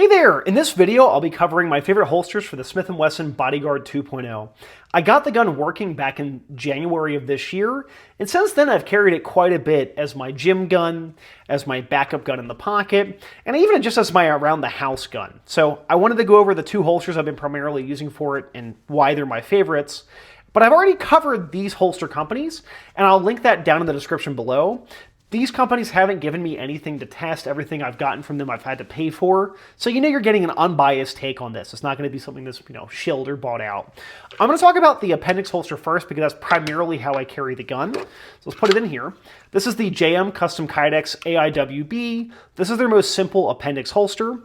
Hey there! In this video, I'll be covering my favorite holsters for the Smith & Wesson Bodyguard 2.0. I got the gun working back in January of this year, and since then I've carried it quite a bit as my gym gun, as my backup gun in the pocket, and even just as my around-the-house gun. So I wanted to go over the two holsters I've been primarily using for it and why they're my favorites. But I've already covered these holster companies, and I'll link that down in the description below. These companies haven't given me anything to test. Everything I've gotten from them I've had to pay for. So you're getting an unbiased take on this. It's not going to be something that's, shilled or bought out. I'm going to talk about the appendix holster first because that's primarily how I carry the gun. So let's put it in here. This is the JM Custom Kydex AIWB. This is their most simple appendix holster.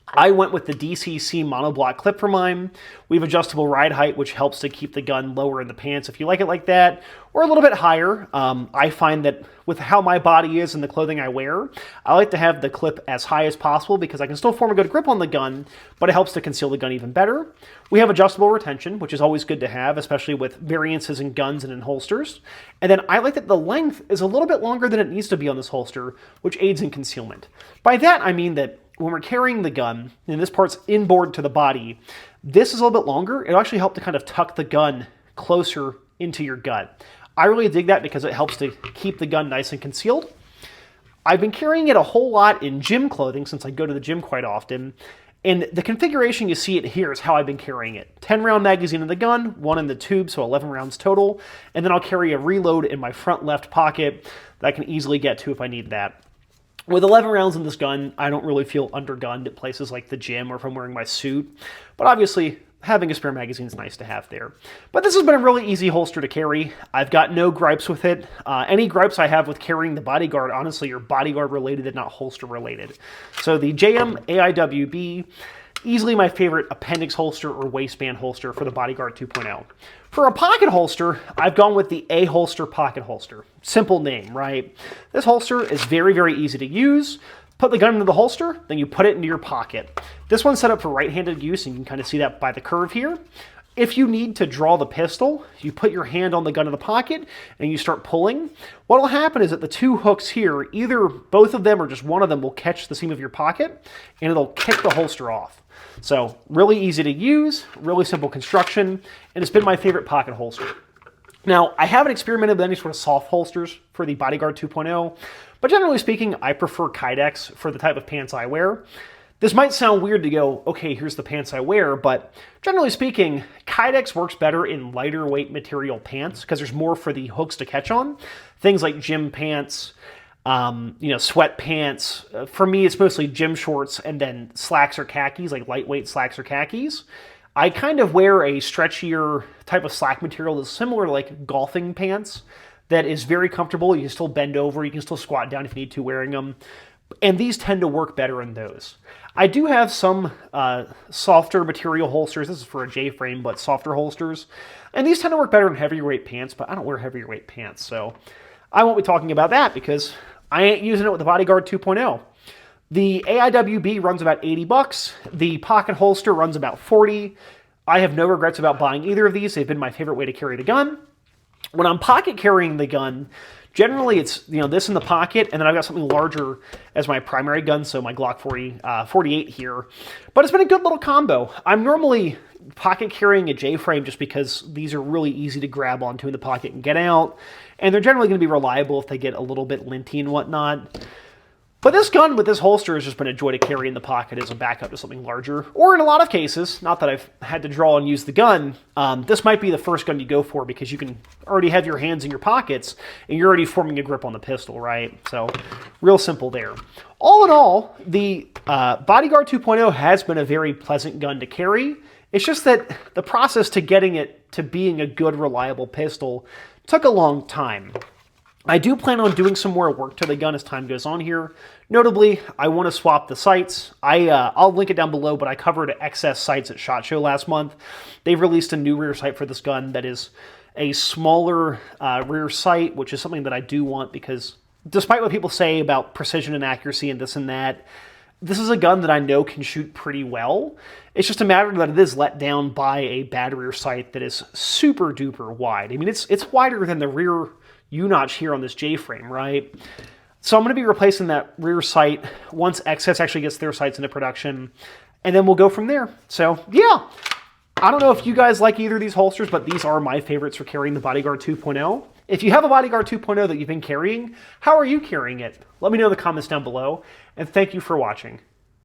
I went with the DCC monoblock clip for mine. We have adjustable ride height, which helps to keep the gun lower in the pants if you like it like that, or a little bit higher. I find that with how my body is and the clothing I wear, I like to have the clip as high as possible because I can still form a good grip on the gun, but it helps to conceal the gun even better. We have adjustable retention, which is always good to have, especially with variances in guns and in holsters. And then I like that the length is a little bit longer than it needs to be on this holster, which aids in concealment. By that, I mean that when we're carrying the gun, and this part's inboard to the body, this is a little bit longer. It'll actually help to kind of tuck the gun closer into your gut. I really dig that because it helps to keep the gun nice and concealed. I've been carrying it a whole lot in gym clothing since I go to the gym quite often. And the configuration you see it here is how I've been carrying it. 10-round magazine in the gun, 1 in the tube, so 11 rounds total. And then I'll carry a reload in my front left pocket that I can easily get to if I need that. With 11 rounds in this gun, I don't really feel undergunned at places like the gym or if I'm wearing my suit. But obviously, having a spare magazine is nice to have there. But this has been a really easy holster to carry. I've got no gripes with it. Any gripes I have with carrying the Bodyguard, honestly, are Bodyguard related and not holster related. So the JM AIWB, easily my favorite appendix holster or waistband holster for the Bodyguard 2.0. For a pocket holster, I've gone with the A-Holster pocket holster. Simple name, right? This holster is very, very easy to use. Put the gun into the holster, then you put it into your pocket. This one's set up for right-handed use, and you can kind of see that by the curve here. If you need to draw the pistol, you put your hand on the gun in the pocket and you start pulling. What will happen is that the two hooks here, either both of them or just one of them will catch the seam of your pocket and it'll kick the holster off. So really easy to use, really simple construction, and it's been my favorite pocket holster. Now, I haven't experimented with any sort of soft holsters for the Bodyguard 2.0, but generally speaking, I prefer Kydex for the type of pants I wear. This might sound weird to go, okay, here's the pants I wear, but generally speaking, Kydex works better in lighter weight material pants because there's more for the hooks to catch on. Things like gym pants, sweat pants. For me, it's mostly gym shorts and then slacks or khakis, like lightweight slacks or khakis. I kind of wear a stretchier type of slack material that's similar to like golfing pants that is very comfortable. You can still bend over, you can still squat down if you need to wearing them. And these tend to work better in those. I do have some softer material holsters. This is for a J-frame, but softer holsters. And these tend to work better in heavier weight pants, but I don't wear heavier weight pants. So I won't be talking about that because I ain't using it with the Bodyguard 2.0. The AIWB runs about $80. The pocket holster runs about $40. I have no regrets about buying either of these. They've been my favorite way to carry the gun. When I'm pocket carrying the gun, generally it's this in the pocket, and then I've got something larger as my primary gun, so my Glock 48 here. But it's been a good little combo. I'm normally pocket carrying a J-frame just because these are really easy to grab onto in the pocket and get out, and they're generally going to be reliable if they get a little bit linty and whatnot. But this gun with this holster has just been a joy to carry in the pocket as a backup to something larger. Or in a lot of cases, not that I've had to draw and use the gun, this might be the first gun you go for because you can already have your hands in your pockets and you're already forming a grip on the pistol, right? So real simple there. All in all, the Bodyguard 2.0 has been a very pleasant gun to carry. It's just that the process to getting it to being a good, reliable pistol took a long time. I do plan on doing some more work to the gun as time goes on here. Notably, I want to swap the sights. I'll link it down below, but I covered XS sights at SHOT Show last month. They've released a new rear sight for this gun that is a smaller rear sight, which is something that I do want because despite what people say about precision and accuracy and this and that, this is a gun that I know can shoot pretty well. It's just a matter that it is let down by a bad rear sight that is super duper wide. I mean, it's wider than the rear U-notch here on this J-frame, right? So I'm going to be replacing that rear sight once XS actually gets their sights into production, and then we'll go from there. So yeah, I don't know if you guys like either of these holsters, but these are my favorites for carrying the Bodyguard 2.0. If you have a Bodyguard 2.0 that you've been carrying, how are you carrying it? Let me know in the comments down below, and thank you for watching.